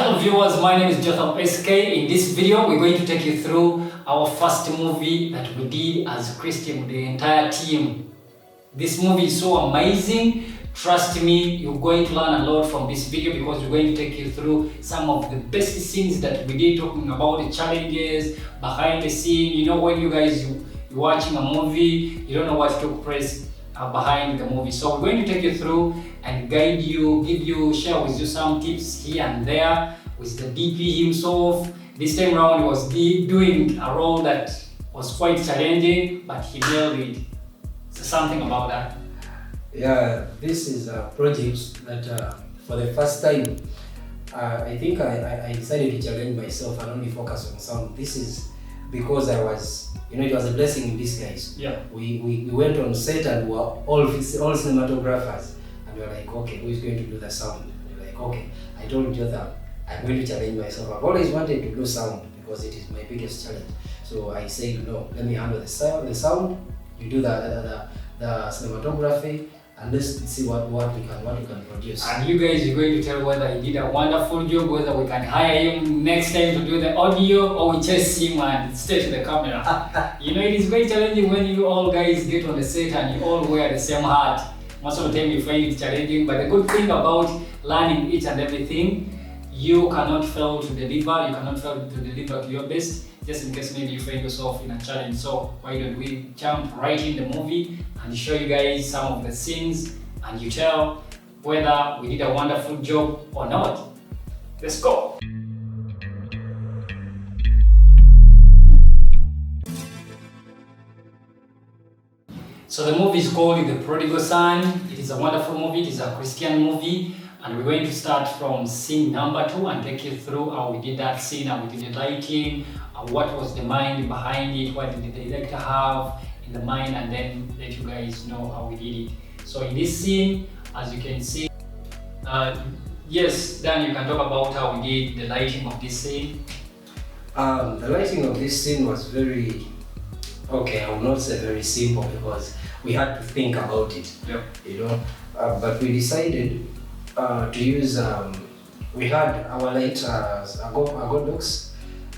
Hello viewers, my name is Jotham SK. In this video, we're going to take you through our first movie that we did as Christian with the entire team. This movie is so amazing. Trust me, you're going to learn a lot from this video because we're going to take you through some of the best scenes that we did, talking about the challenges, behind the scene. You know, when you guys, you're watching a movie, you don't know what took place behind the movie. So we're going to take you through and guide you, share with you some tips here and there with the DP himself. This time around he was doing a role that was quite challenging, but he nailed it. So something about that. Yeah, this is a project that for the first time, I think I decided to challenge myself and only focus on sound. This is because I was, it was a blessing in disguise. Yeah. We went on set and we were all cinematographers. And we were like, okay, who is going to do the sound? And we were like, okay, I told you that I'm going to challenge myself. I've always wanted to do sound because it is my biggest challenge. So I said, no, let me handle the sound. You do the cinematography, and let's see what we can produce. And you guys are going to tell whether he did a wonderful job, whether we can hire him next time to do the audio, or we chase him and stay to the camera. It is very challenging when you all guys get on the set and you all wear the same hat. Most of the time you find it challenging, but the good thing about learning each and everything, you cannot fail to deliver, to your best, just in case maybe you find yourself in a challenge. So why don't we jump right in the movie and show you guys some of the scenes and you tell whether we did a wonderful job or not. Let's go! So the movie is called The Prodigal Son. It is a wonderful movie, it is a Christian movie. And we're going to start from scene number 2 and take you through how we did that scene, how we did the lighting, what was the mind behind it, what did the director have in the mind, and then let you guys know how we did it. So in this scene, as you can see, yes, Dan, you can talk about how we did the lighting of this scene. The lighting of this scene was very, I will not say very simple because we had to think about it. Yep. But we decided to use, we had our light, Godox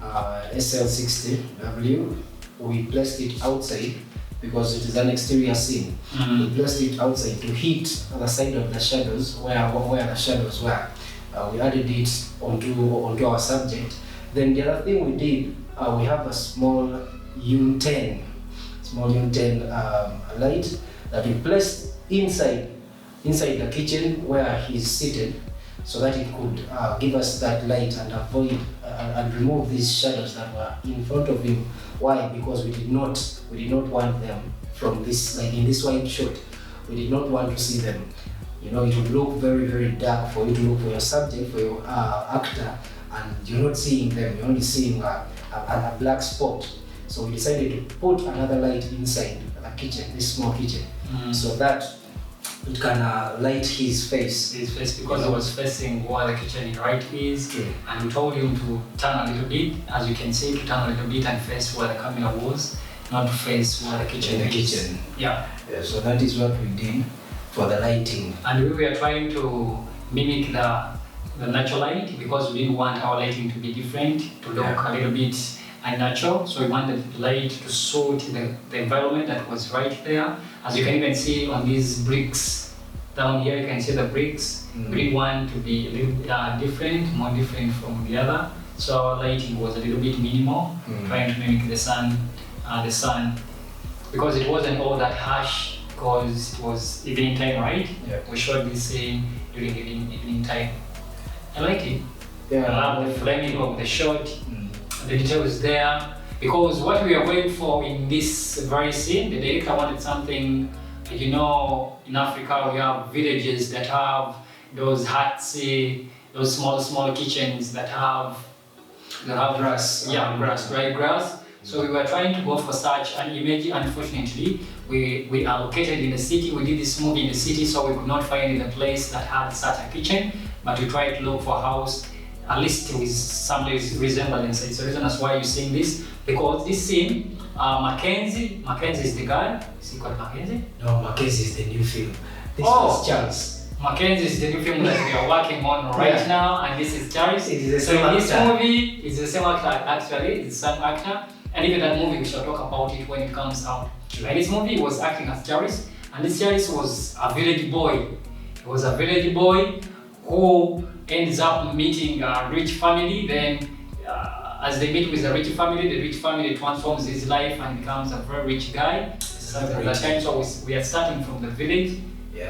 SL60W. We placed it outside because it is an exterior scene. We placed it outside to hit the side of the shadows where the shadows were. We added it onto our subject. Then the other thing we did, we have a small UN10 light that we placed inside the kitchen where he's seated, so that it could give us that light and avoid and remove these shadows that were in front of him. Why? Because we did not want them from this, like in this white shot. We did not want to see them. It would look very, very dark for you to look for your subject, for your actor, and you're not seeing them. You're only seeing a black spot. So we decided to put another light inside the kitchen, this small kitchen, so that it can light his face. Because he was facing where the kitchen right is, and we told him to turn a little bit, as you can see, to turn a little bit and face where the camera was, not to face where the kitchen is. Yeah. So that is what we did for the lighting. And we were trying to mimic the natural light because we didn't want our lighting to be different, to look a little bit unnatural. So we wanted the light to suit the environment that was right there. As you can even see on these bricks down here, you can see the bricks. We didn't want to be a little different, more different from the other. So our lighting was a little bit minimal, trying to mimic the sun, because it wasn't all that harsh because it was evening time, right? Yeah. We shot this scene during evening time. I like it. Yeah. I love the framing of the shot. The details there, because what we are going for in this very scene, the director wanted something, in Africa we have villages that have those huts, those small kitchens that have grass. Dry grass. So we were trying to go for such an image. Unfortunately, we are located in the city. We did this movie in the city, so we could not find a place that had such a kitchen, but we tried to look for a house at least with some resemblance. It's the reason that's why you're seeing this, because this scene, Mackenzie is the guy. Is he called Mackenzie? No, Mackenzie is the new film. This was Charles. Mackenzie is the new film that we are working on right now, and this is Charis. It is the So same in this actor. movie, it's the same actor actually, it's the same actor. And even that movie, we shall talk about it when it comes out. And this movie was acting as Charis, and this Charis was a village boy. He was a village boy who ends up meeting a rich family. Then, as they meet with the rich family transforms his life and becomes a very rich guy. So at that time, so we are starting from the village,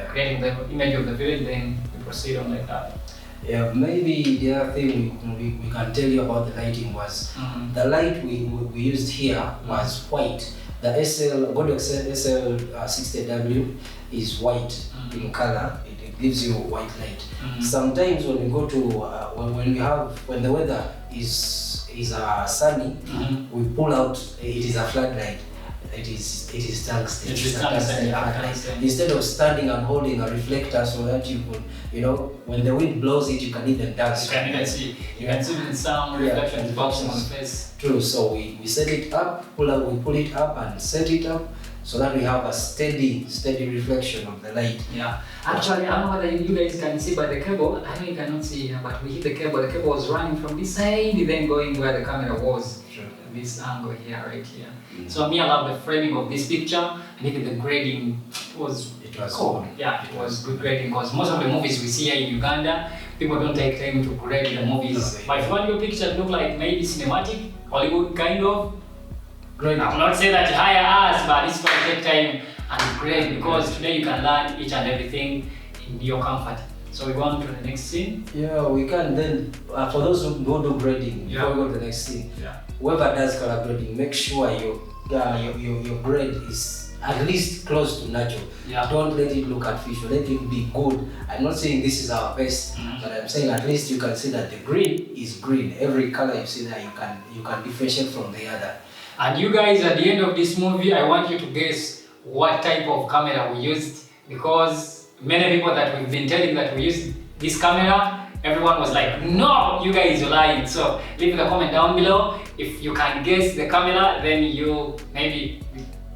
creating the image of the village, then we proceed on like that. Yeah, maybe the other thing we can tell you about the lighting was the light we used here was white. The Godox SL60W is white in color. It gives you white light. Sometimes when we go to when the weather is sunny, we pull out. It is a floodlight. It is tungsten. It is tungsten, floodlight. Instead of standing and holding a reflector so that you could, when the wind blows it, you can even dance. You can even see. You can see some reflections bouncing on the face. True. So we set it up, we pull it up and set it up so that we have a steady reflection of the light. Yeah. Actually, I don't know whether you guys can see by the cable. I know you cannot see here, but we hit the cable. The cable was running from this side, then going where the camera was. True. This angle here, right here. So me, I love the framing of this picture, and even the grading was cool. Yeah, it was good grading, because most of the movies we see here in Uganda, people don't take time to grade the movies. But if you want your picture to look like maybe cinematic, Hollywood kind of, Great. I'm not saying that you hire us, but it's going to take time and grade, because today you can learn each and everything in your comfort. So we go on to the next scene. Yeah, we can then, for those who do grading, before we go to the next scene, whoever does color grading, make sure your grade is at least close to natural. Yeah. Don't let it look artificial, let it be good. I'm not saying this is our best, but I'm saying at least you can see that the green is green. Every color you see there, you can differentiate from the other. And you guys, at the end of this movie, I want you to guess what type of camera we used, because many people that we've been telling that we used this camera, everyone was like, no, you guys are lying. So leave the comment down below. If you can guess the camera, then you maybe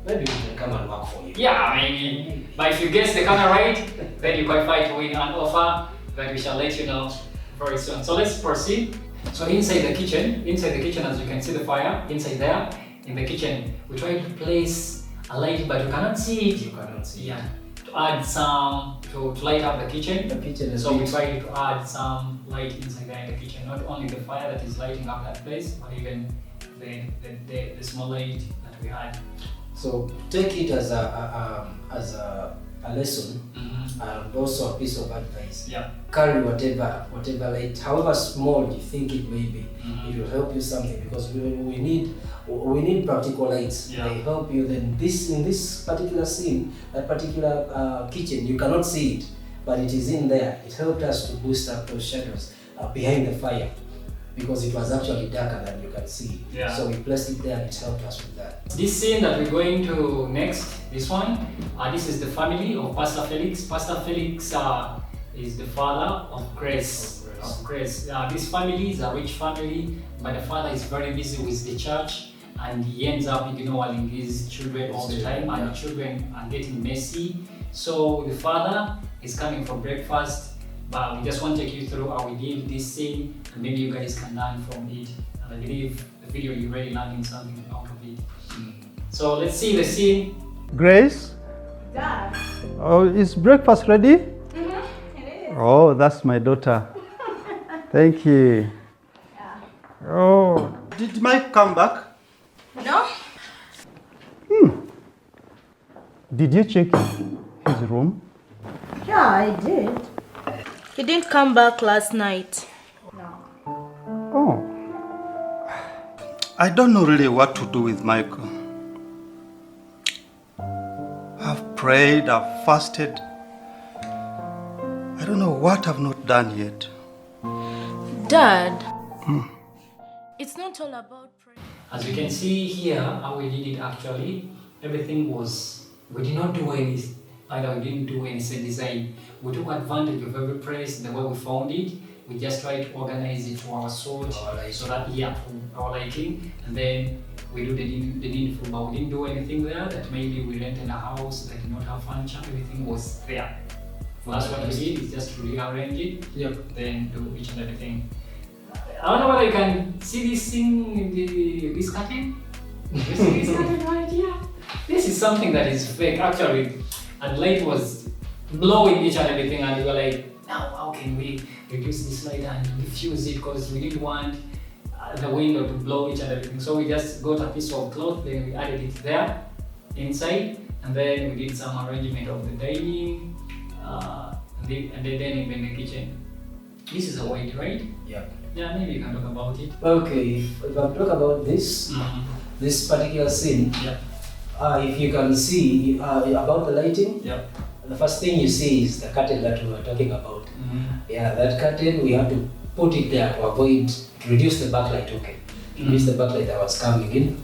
we can come and work for you. Yeah, maybe. But if you guess the camera right, then you qualify to win an offer that we shall let you know very soon. So let's proceed. So inside the kitchen, as you can see the fire, inside there, in the kitchen, we try to place a light, but you cannot see it. You cannot see. Yeah. To add some, to light up the kitchen. The kitchen is so we try to add some light inside there in the kitchen. Not only the fire that is lighting up that place, but even the small light that we had. So take it as a lesson, and also a piece of advice. Yeah. Carry whatever light, however small you think it may be, it will help you something, because we need practical lights. Yeah. They help you. Then in this particular scene, that particular kitchen, you cannot see it, but it is in there. It helped us to boost up those shadows behind the fire, because it was actually darker than you can see. Yeah. So we placed it there and it helped us with that. This scene that we're going to next, this one, this is the family of Pastor Felix. Pastor Felix is the father of Grace. This family is a rich family, but the father is very busy with the church, and he ends up ignoring his children all the time, and the children are getting messy. So the father is coming for breakfast, but we just want to take you through how we did this scene, and maybe you guys can learn from it. And I believe the video you're already learning something out of it. So let's see the scene. Grace? Dad. Oh, is breakfast ready? It is. Oh, that's my daughter. Thank you. Yeah. Oh. Did Mike come back? No? Did you check his room? Yeah, I did. He didn't come back last night. No. Oh. I don't know really what to do with Michael. I've prayed, I've fasted. I don't know what I've not done yet. Dad, it's not all about prayer. As you can see here, how we did it actually, everything was, we did not do any, either we didn't do any set design. We took advantage of every place, the way we found it. We just tried to organize it to our sort, so that, our liking, and then we do the needful, but we didn't do anything there that maybe we rented a house that did not have furniture. Everything was there That's what we did, is just to rearrange it, Yep. then do each and everything. I don't know whether you can see this thing in this curtain. You see this curtain right here? This is something that is fake actually. And light was blowing each and everything, and we were like, now how can we reduce this light and diffuse it, because we didn't want the window to blow each and everything. So we just got a piece of cloth, then we added it there inside, and then we did some arrangement of the dining, and then even the kitchen. This is a white, right? Yeah. Yeah, maybe you can talk about it. Okay, if I talk about this, this particular scene, Yeah. if you can see about the lighting, Yeah. the first thing you see is the curtain that we were talking about. Yeah, that curtain we have to put it there to avoid, to reduce the backlight, okay. Reduce the backlight that was coming in,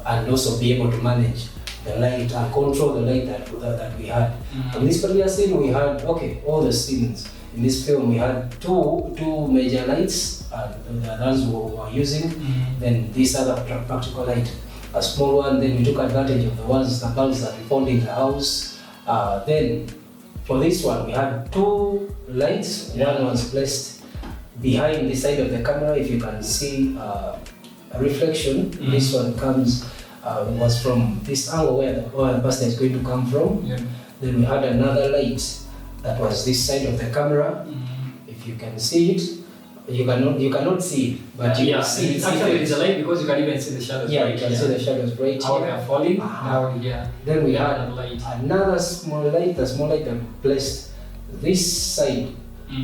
and also be able to manage the light and control the light that we had. In this particular scene, we had, okay, all the scenes in this film, we had two major lights, the others we were using, then this other practical light, a small one, then we took advantage of the bulbs that we found in the house. Then for this one, we had two lights. One was placed behind the side of the camera. If you can see a reflection, this one comes was from this angle where the pasta is going to come from. Yeah. Then we had another light that was this side of the camera. If you can see it, you cannot see it, but you can see it. Actually, it's a light because you can even see the shadows. Yeah, right you can here. see the shadows right How they here. are falling. Uh-huh. Now, yeah. Then we Yeah, had another light. another small light, the small light that we placed this side.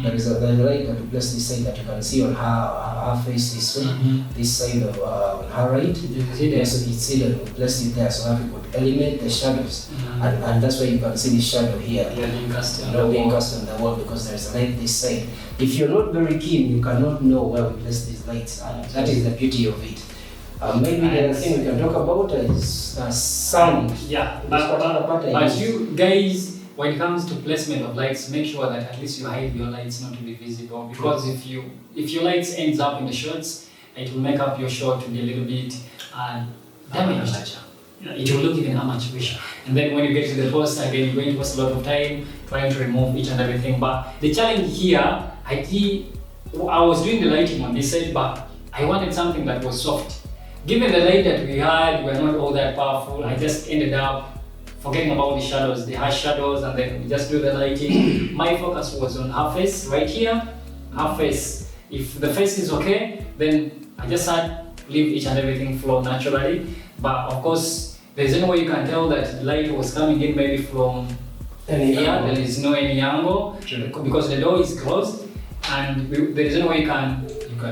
There is a light that we placed this side that you can see on her face this way. This side of on her right. You can see Yes, it's hidden. We placed it there so that we could eliminate the shadows. And that's why you can see the shadow here. Yeah, being cast on Not the being wall. cast on the wall because there's a light this side. If you're not very keen, you cannot know where we place these lights, and that is the beauty of it. Maybe the other thing we can talk about is sound. Yeah, This particular part I but used. you guys, when it comes to placement of lights, make sure that at least you hide your lights not to be visible, because if your lights ends up in the shots, it will make up your shot to be a little bit damaged. It will look even amateurish. And then when you get to the post, again, you're going to waste a lot of time trying to remove each and everything. But the challenge here, I was doing the lighting on this side, but I wanted something that was soft. Given the light that we had, we were not all that powerful. I just ended up forgetting about the shadows, the harsh shadows, and then we just do the lighting. My focus was on her face right here. Her face. If the face is okay, then I just had to leave each and everything flow naturally. But of course, there's no way you can tell that the light was coming in maybe from Any here. angle. There is no any angle because the door is closed, and there is no way you can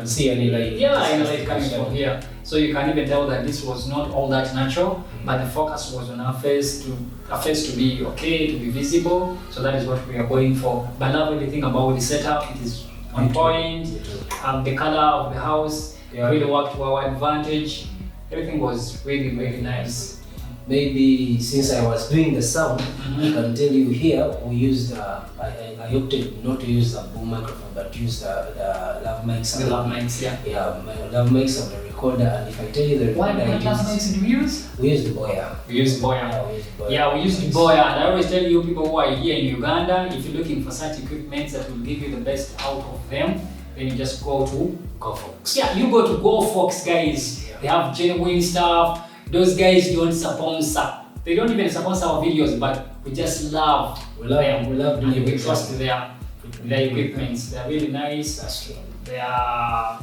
See any light? yeah, any light coming from here. So you can even tell that this was not all that natural, but the focus was on her face to be okay, to be visible. So that is what we are going for. But I love everything about the setup. It is on point. The color of the house really worked to our advantage. Everything was really, really nice. Maybe since I was doing the sound, I can tell you here we used I opted not to use the boom microphone but use the lav mics. The love mics, yeah. Yeah, my lav mics on the recorder, and if I tell you the What recorder love mics did we use? we used Boya. We used Boya. Yeah, we used Boya. Yeah, we used Boya, and I always tell you people who are here in Uganda, if you're looking for such equipment that will give you the best out of them, then you just go to GoFox. Yeah, you go to GoFox, guys. They have genuine stuff. Those guys don't sponsor. They don't even sponsor our videos, but we just love them. We love and doing we it. trust their equipment. They're really nice. That's true. They are,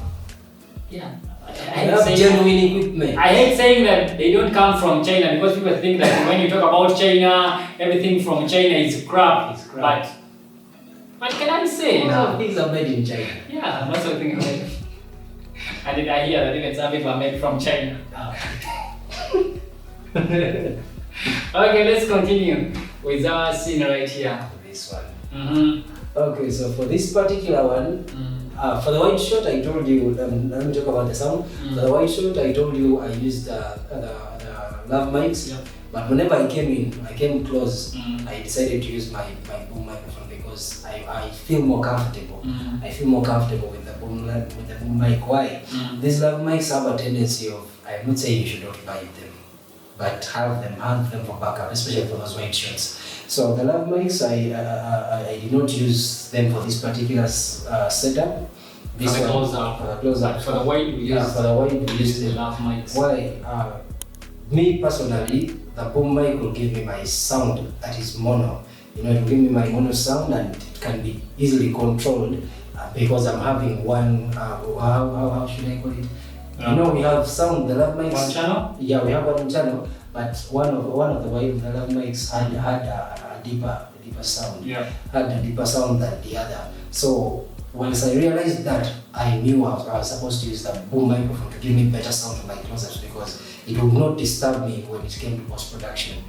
yeah. I We hate have saying- genuine equipment. I hate saying that they don't come from China, because people think that when you talk about China, everything from China is crap. It's crap. But what can I say Most now? of things are made in China. Yeah, most of the things are made. I hear that even some people are made from China. Okay, let's continue with our scene right here. This one. Mm-hmm. Okay, so for this particular one, for the white shot, I told you, let me talk about the sound. For the white shot, I told you I used the lav mics. Yep. But whenever I came close, I decided to use my boom microphone because I feel more comfortable. I feel more comfortable with the boom mic. Why? These lav mics have a tendency of, I'm not saying you should not buy them. but have them for backup, especially for those white shots. So the lav mics, I did not use them for this particular setup. This for the one, close-up. for the close-up. For the wide, we use for the wide, we use the the lav mics. Why? Me personally, the boom mic will give me my sound that is mono. It will give me my mono sound, and it can be easily controlled because I'm having one. How should I call it? We have sound. The lav mics. One channel. Yeah, we have one channel, but one of the lav mics had a deeper sound. Yeah. Had a deeper sound than the other. So once I realized that, I knew I was supposed to use the boom microphone to give me better sound for my close-ups, because it would not disturb me when it came to post-production.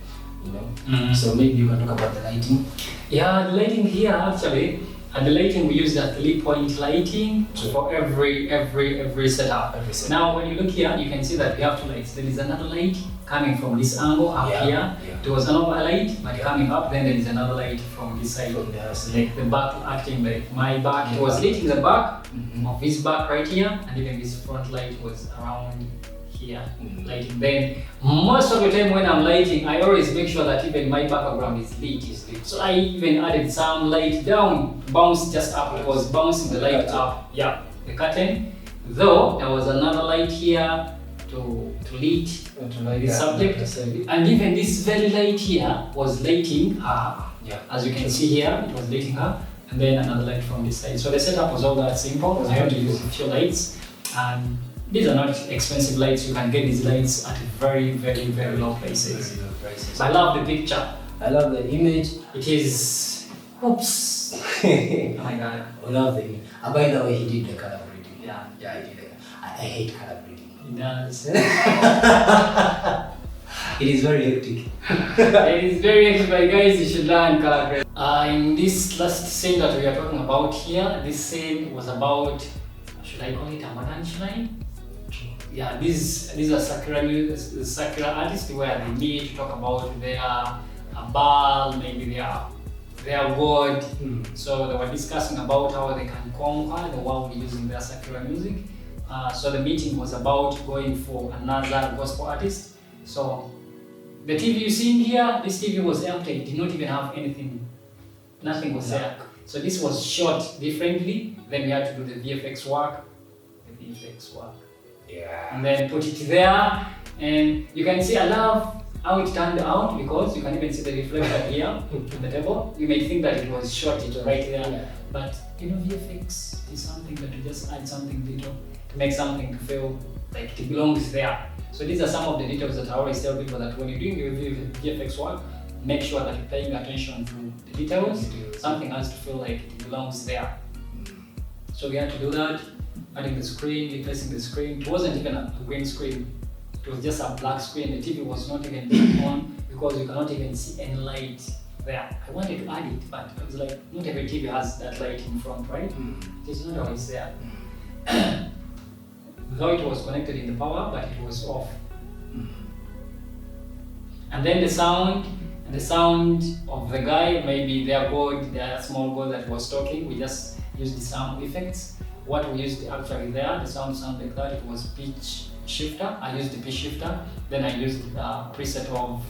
So maybe you can talk about the lighting. Yeah, the lighting here actually, and the lighting we use the 3-point lighting for every setup. Now when you look here, you can see that we have two lights. There is another light coming from this angle up here. Yeah. There was another light, but coming up, then there is another light from this side. From the side. Like the back acting like my back. It was lighting the back of this back right here, and even this front light was around here lighting. Then most of the time when I'm lighting, I always make sure that even my background is lit. So I even added some light down, bounce just up. It was bouncing the light up. Yeah, the curtain. Though there was another light here to lit the subject, and even this very light here was lighting her. Yeah. As you can see here, it was lighting her, and then another light from this side. So the setup was all that simple. I had to use a few lights, and these are not expensive lights. You can get these lights at very, very, very low prices. I love the picture. I love the image. It is. Oops. Oh my god. I love the image. By the way, he did the color grading. Yeah. Yeah, he did. I hate color grading. It does. It is very hectic. It is very hectic, but guys, you should learn color grading. In this last scene that we are talking about here, this scene was about, should I call it a punchline? Yeah, these are secular artists where they meet to talk about their Baal, maybe their god. So they were discussing about how they can conquer the world using their secular music. So the meeting was about going for another gospel artist. So the TV you see here, this TV was empty. It did not even have anything. Nothing was there. So this was shot differently. Then we had to do the VFX work. Yeah. And then put it there. And you can see I love how it turned out, because you can even see the reflection here on the table. You may think that it was shot right there, but VFX is something that you just add something little to make something feel like it belongs there. So these are some of the details that I always tell people, that when you're doing your VFX work, make sure that you're paying attention to the details. Something has to feel like it belongs there. So we had to do that, adding the screen, replacing the screen. It wasn't even a green screen. It was just a black screen. The TV was not even turned on because you cannot even see any light there. I wanted to add it, but I was like, not every TV has that light in front, right? It is not always there. Though it was connected in the power, but it was off. And then the sound of the guy, maybe their god, their small god that was talking, we just used the sound effects. What we used actually there, the sound like that, it was pitch shifter. I used the pitch shifter. Then I used the preset of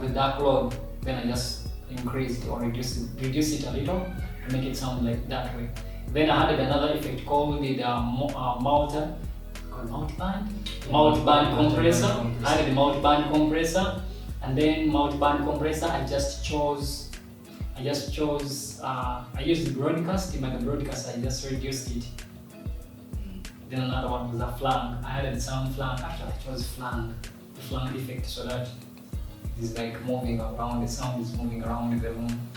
the dark log. Then I just increased or reduced it a little to make it sound like that way. Then I added another effect called the mount band compressor. I added the mount band compressor, and then mount band compressor I used the broadcast. In my broadcast I just reduced it. Then another one was a flang. I added some flang. Actually it was flang, the flang effect, so that it is like moving around, the sound is moving around in the room.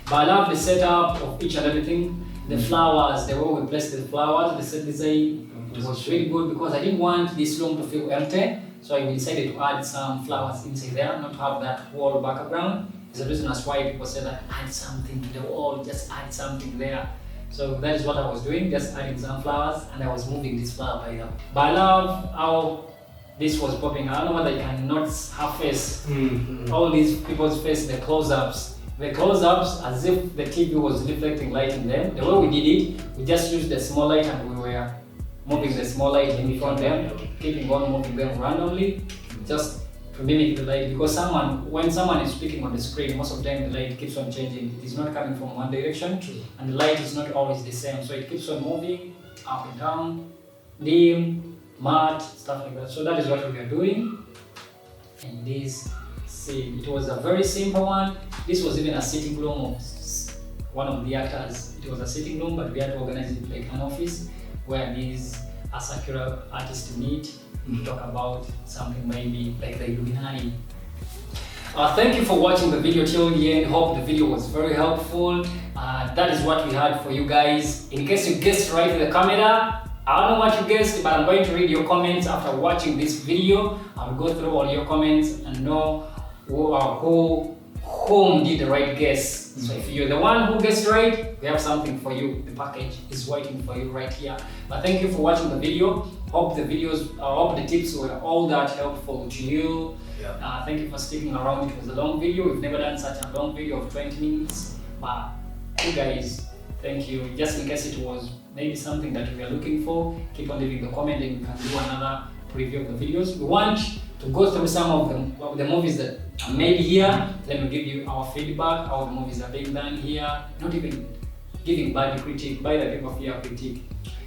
But I love the setup of each and everything. The flowers, the way we placed the flowers, the set design, it was really good because I didn't want this room to feel empty. So I decided to add some flowers inside there, not have that wall background. It's the reason as why people say that add something to the wall, just add something there. So that is what I was doing, just adding some flowers, and I was moving this flower by now. But I love how this was popping. I don't know whether you can notice her face, all these people's face, the close-ups. The close-ups as if the TV was reflecting light in them. The way we did it, we just used the small light and we were moving the small light in front of them, keeping on moving them randomly. just to mimic the light, because when someone is speaking on the screen, most of the time the light keeps on changing. It is not coming from one direction, and the light is not always the same, so it keeps on moving up and down, dim, matte, stuff like that. So that is what we are doing in this scene. It was a very simple one. This was even a sitting room of one of the actors. It was a sitting room, but we had to organize it like an office where these Asakura artists meet to talk about something maybe like the Illuminati. Thank you for watching the video till the end. Hope the video was very helpful. That is what we had for you guys. In case you guessed right with the camera, I don't know what you guessed, but I'm going to read your comments after watching this video. I'll go through all your comments and know whom did the right guess. So if you're the one who guessed right, we have something for you. The package is waiting for you right here. But thank you for watching the video. Hope the tips were all that helpful to you. Yeah. Thank you for sticking around. It was a long video. We've never done such a long video of 20 minutes. But you guys, thank you. Just in case it was maybe something that we are looking for, keep on leaving the comment and we can do another preview of the videos. We want to go through some of the movies that are made here. Then we'll give you our feedback, how the movies are being done here. Not even giving bad critique, by the people here critique.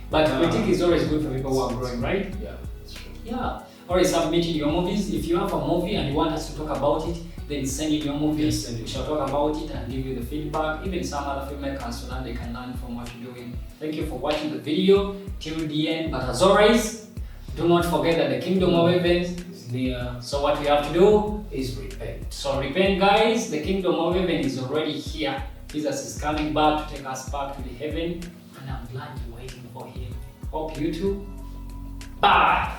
But critique is always good for people who are growing, right? Yeah, that's true. Yeah. Always submitting your movies. If you have a movie and you want us to talk about it, then send in your movies. Yes, we shall talk about it and give you the feedback. Even some other filmmakers, so that they can learn from what you're doing. Thank you for watching the video till the end. But as always, do not forget that the kingdom of heaven is near. So what we have to do is repent. So repent, guys. The kingdom of heaven is already here. Jesus is coming back to take us back to the heaven, and I'm glad you're waiting for him. Hope you too. Bye.